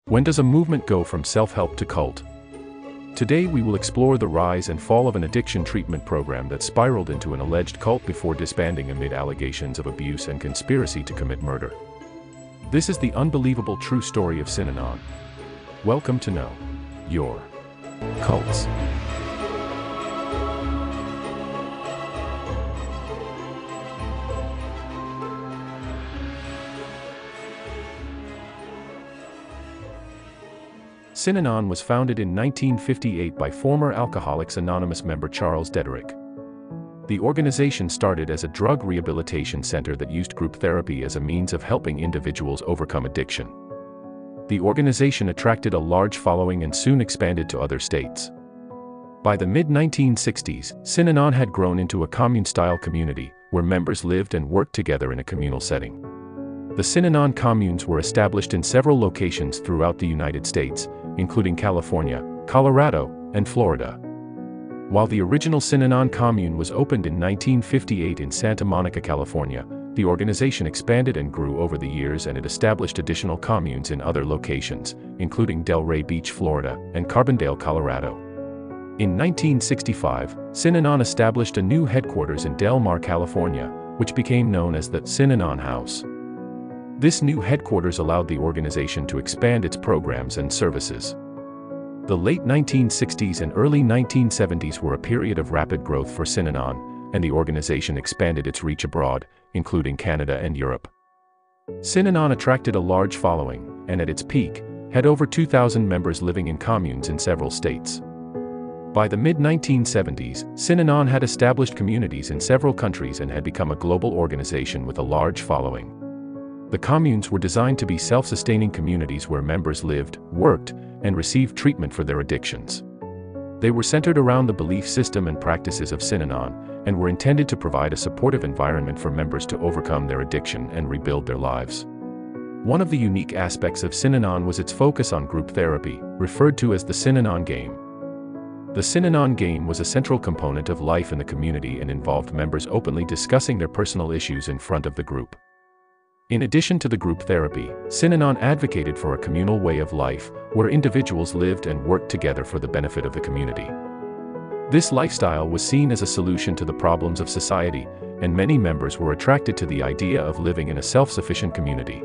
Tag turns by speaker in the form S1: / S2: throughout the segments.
S1: When does a movement go from self-help to cult? Today we will explore the rise and fall of an addiction treatment program that spiraled into an alleged cult before disbanding amid allegations of abuse and conspiracy to commit murder. This is the unbelievable true story of Synanon. Welcome to Know Your Cults. Synanon was founded in 1958 by former Alcoholics Anonymous member Charles Dederick. The organization started as a drug rehabilitation center that used group therapy as a means of helping individuals overcome addiction. The organization attracted a large following and soon expanded to other states. By the mid-1960s, Synanon had grown into a commune-style community, where members lived and worked together in a communal setting. The Synanon communes were established in several locations throughout the United States, including California, Colorado, and Florida. While the original Synanon commune was opened in 1958 in Santa Monica, California, the organization expanded and grew over the years, and it established additional communes in other locations, including Delray Beach, Florida, and Carbondale, Colorado. In 1965, Synanon established a new headquarters in Del Mar, California, which became known as the Synanon House. This new headquarters allowed the organization to expand its programs and services. The late 1960s and early 1970s were a period of rapid growth for Synanon, and the organization expanded its reach abroad, including Canada and Europe. Synanon attracted a large following, and at its peak, had over 2,000 members living in communes in several states. By the mid-1970s, Synanon had established communities in several countries and had become a global organization with a large following. The communes were designed to be self-sustaining communities where members lived, worked, and received treatment for their addictions. They were centered around the belief system and practices of Synanon, and were intended to provide a supportive environment for members to overcome their addiction and rebuild their lives. One of the unique aspects of Synanon was its focus on group therapy, referred to as the Synanon game. The Synanon game was a central component of life in the community and involved members openly discussing their personal issues in front of the group. In addition to the group therapy, Synanon advocated for a communal way of life, where individuals lived and worked together for the benefit of the community. This lifestyle was seen as a solution to the problems of society, and many members were attracted to the idea of living in a self-sufficient community.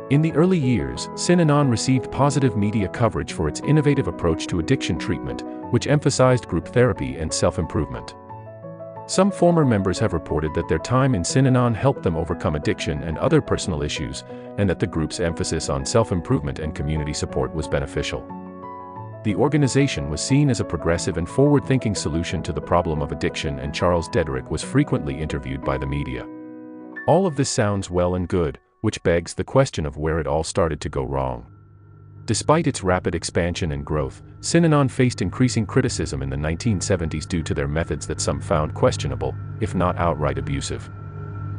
S1: In the early years, Synanon received positive media coverage for its innovative approach to addiction treatment, which emphasized group therapy and self-improvement. Some former members have reported that their time in Synanon helped them overcome addiction and other personal issues, and that the group's emphasis on self-improvement and community support was beneficial. The organization was seen as a progressive and forward-thinking solution to the problem of addiction, and Charles Dederick was frequently interviewed by the media. All of this sounds well and good, which begs the question of where it all started to go wrong. Despite its rapid expansion and growth, Synanon faced increasing criticism in the 1970s due to their methods that some found questionable, if not outright abusive.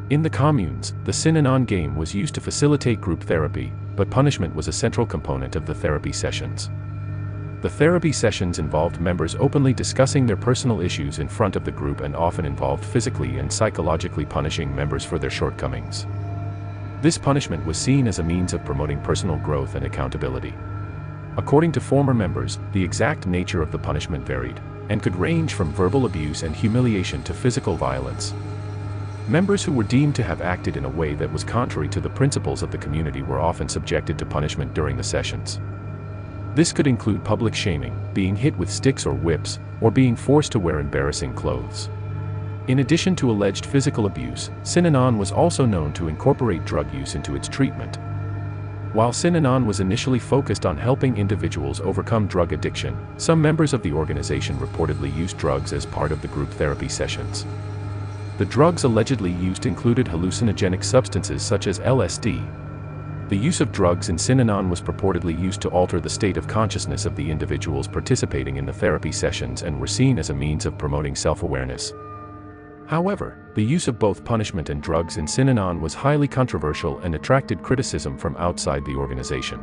S1: In the communes, the Synanon game was used to facilitate group therapy, but punishment was a central component of the therapy sessions. The therapy sessions involved members openly discussing their personal issues in front of the group and often involved physically and psychologically punishing members for their shortcomings. This punishment was seen as a means of promoting personal growth and accountability. According to former members, the exact nature of the punishment varied, and could range from verbal abuse and humiliation to physical violence. Members who were deemed to have acted in a way that was contrary to the principles of the community were often subjected to punishment during the sessions. This could include public shaming, being hit with sticks or whips, or being forced to wear embarrassing clothes. In addition to alleged physical abuse, Synanon was also known to incorporate drug use into its treatment. While Synanon was initially focused on helping individuals overcome drug addiction, some members of the organization reportedly used drugs as part of the group therapy sessions. The drugs allegedly used included hallucinogenic substances such as LSD. The use of drugs in Synanon was purportedly used to alter the state of consciousness of the individuals participating in the therapy sessions and were seen as a means of promoting self-awareness. However, the use of both punishment and drugs in Synanon was highly controversial and attracted criticism from outside the organization.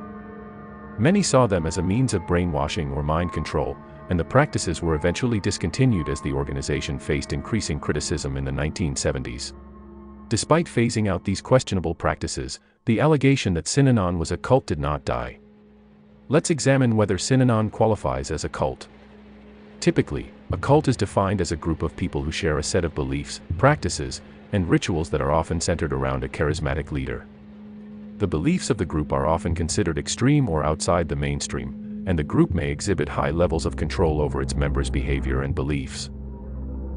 S1: Many saw them as a means of brainwashing or mind control, and the practices were eventually discontinued as the organization faced increasing criticism in the 1970s. Despite phasing out these questionable practices, the allegation that Synanon was a cult did not die. Let's examine whether Synanon qualifies as a cult. Typically, a cult is defined as a group of people who share a set of beliefs, practices, and rituals that are often centered around a charismatic leader. The beliefs of the group are often considered extreme or outside the mainstream, and the group may exhibit high levels of control over its members' behavior and beliefs.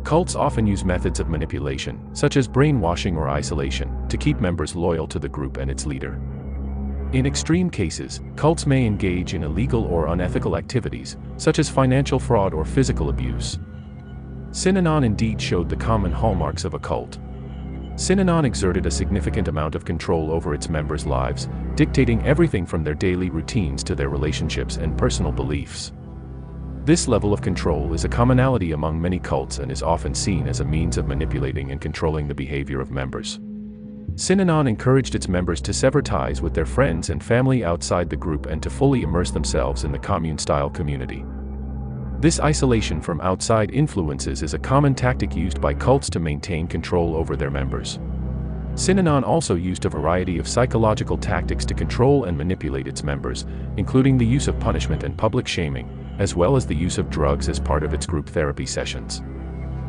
S1: Cults often use methods of manipulation, such as brainwashing or isolation, to keep members loyal to the group and its leader. In extreme cases, cults may engage in illegal or unethical activities, such as financial fraud or physical abuse. Synanon indeed showed the common hallmarks of a cult. Synanon exerted a significant amount of control over its members' lives, dictating everything from their daily routines to their relationships and personal beliefs. This level of control is a commonality among many cults and is often seen as a means of manipulating and controlling the behavior of members. Synanon encouraged its members to sever ties with their friends and family outside the group and to fully immerse themselves in the commune-style community. This isolation from outside influences is a common tactic used by cults to maintain control over their members. Synanon also used a variety of psychological tactics to control and manipulate its members, including the use of punishment and public shaming, as well as the use of drugs as part of its group therapy sessions.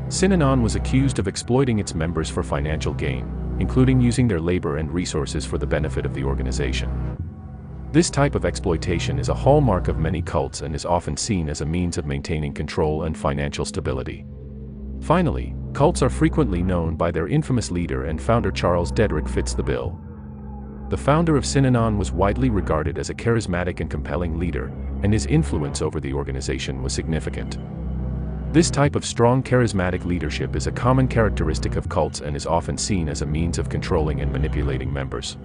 S1: Synanon was accused of exploiting its members for financial gain, including using their labor and resources for the benefit of the organization. This type of exploitation is a hallmark of many cults and is often seen as a means of maintaining control and financial stability. Finally, cults are frequently known by their infamous leader and founder Charles Dedrick fits the bill. The founder of Synanon was widely regarded as a charismatic and compelling leader, and his influence over the organization was significant. This type of strong charismatic leadership is a common characteristic of cults and is often seen as a means of controlling and manipulating members.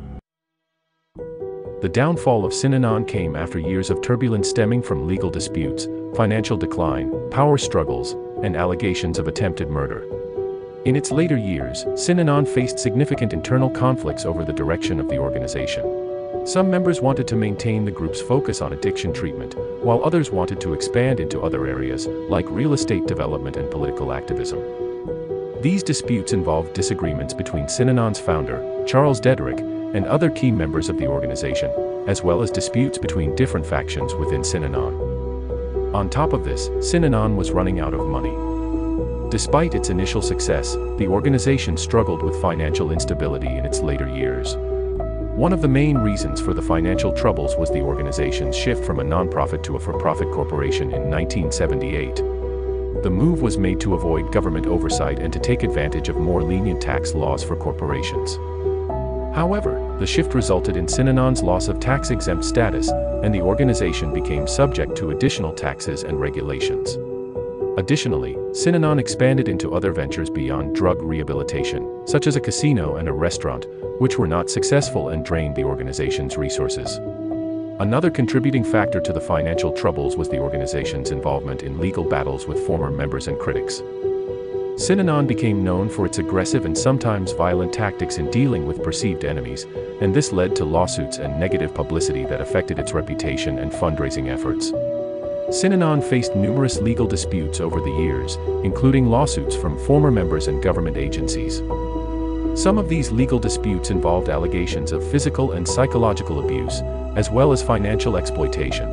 S1: The downfall of Synanon came after years of turbulence stemming from legal disputes, financial decline, power struggles, and allegations of attempted murder. In its later years, Synanon faced significant internal conflicts over the direction of the organization. Some members wanted to maintain the group's focus on addiction treatment, while others wanted to expand into other areas, like real estate development and political activism. These disputes involved disagreements between Synanon's founder, Charles Dedrick, and other key members of the organization, as well as disputes between different factions within Synanon. On top of this, Synanon was running out of money. Despite its initial success, the organization struggled with financial instability in its later years. One of the main reasons for the financial troubles was the organization's shift from a nonprofit to a for-profit corporation in 1978. The move was made to avoid government oversight and to take advantage of more lenient tax laws for corporations. However, the shift resulted in Synanon's loss of tax-exempt status, and the organization became subject to additional taxes and regulations. Additionally, Synanon expanded into other ventures beyond drug rehabilitation, such as a casino and a restaurant, which were not successful and drained the organization's resources. Another contributing factor to the financial troubles was the organization's involvement in legal battles with former members and critics. Synanon became known for its aggressive and sometimes violent tactics in dealing with perceived enemies, and this led to lawsuits and negative publicity that affected its reputation and fundraising efforts. Synanon faced numerous legal disputes over the years, including lawsuits from former members and government agencies. Some of these legal disputes involved allegations of physical and psychological abuse, as well as financial exploitation.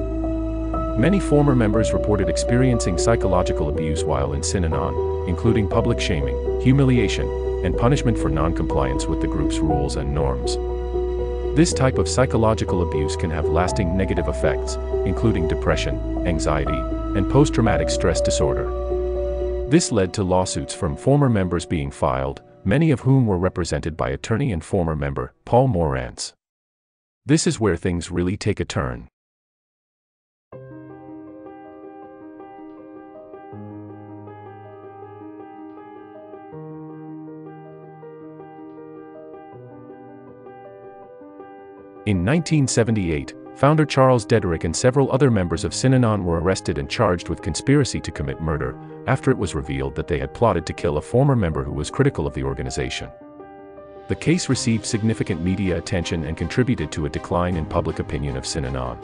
S1: Many former members reported experiencing psychological abuse while in Synanon, including public shaming, humiliation, and punishment for non-compliance with the group's rules and norms. This type of psychological abuse can have lasting negative effects, including depression, anxiety, and post-traumatic stress disorder. This led to lawsuits from former members being filed, many of whom were represented by attorney and former member, Paul Morantz. This is where things really take a turn. In 1978, founder Charles Dedrick and several other members of Synanon were arrested and charged with conspiracy to commit murder, after it was revealed that they had plotted to kill a former member who was critical of the organization. The case received significant media attention and contributed to a decline in public opinion of Synanon.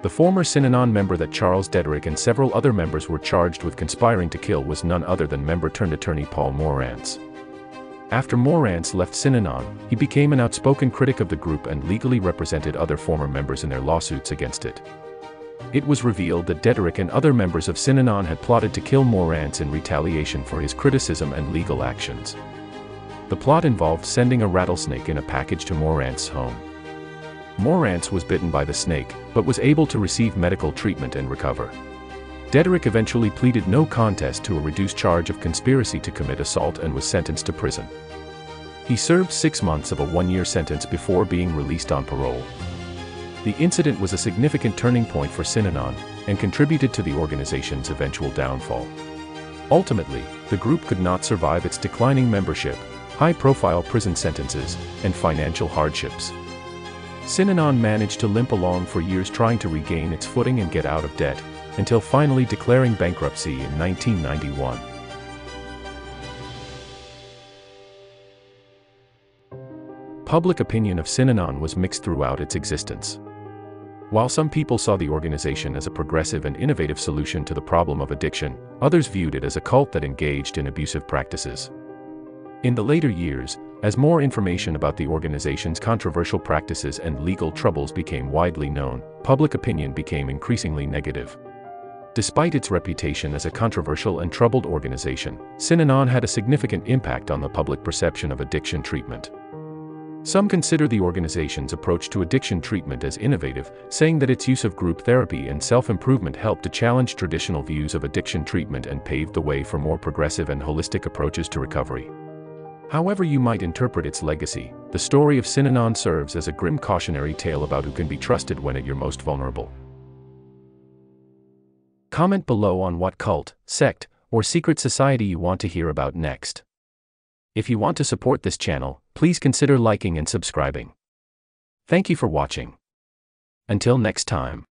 S1: The former Synanon member that Charles Dedrick and several other members were charged with conspiring to kill was none other than member-turned-attorney Paul Morantz. After Morantz left Synanon, he became an outspoken critic of the group and legally represented other former members in their lawsuits against it. It was revealed that Dederick and other members of Synanon had plotted to kill Morantz in retaliation for his criticism and legal actions. The plot involved sending a rattlesnake in a package to Morantz's home. Morantz was bitten by the snake, but was able to receive medical treatment and recover. Dederick eventually pleaded no contest to a reduced charge of conspiracy to commit assault and was sentenced to prison. He served 6 months of a 1-year sentence before being released on parole. The incident was a significant turning point for Synanon, and contributed to the organization's eventual downfall. Ultimately, the group could not survive its declining membership, high-profile prison sentences, and financial hardships. Synanon managed to limp along for years trying to regain its footing and get out of debt, until finally declaring bankruptcy in 1991. Public opinion of Synanon was mixed throughout its existence. While some people saw the organization as a progressive and innovative solution to the problem of addiction, others viewed it as a cult that engaged in abusive practices. In the later years, as more information about the organization's controversial practices and legal troubles became widely known, public opinion became increasingly negative. Despite its reputation as a controversial and troubled organization, Synanon had a significant impact on the public perception of addiction treatment. Some consider the organization's approach to addiction treatment as innovative, saying that its use of group therapy and self-improvement helped to challenge traditional views of addiction treatment and paved the way for more progressive and holistic approaches to recovery. However you might interpret its legacy, the story of Synanon serves as a grim cautionary tale about who can be trusted when at your most vulnerable. Comment below on what cult, sect, or secret society you want to hear about next. If you want to support this channel, please consider liking and subscribing. Thank you for watching. Until next time.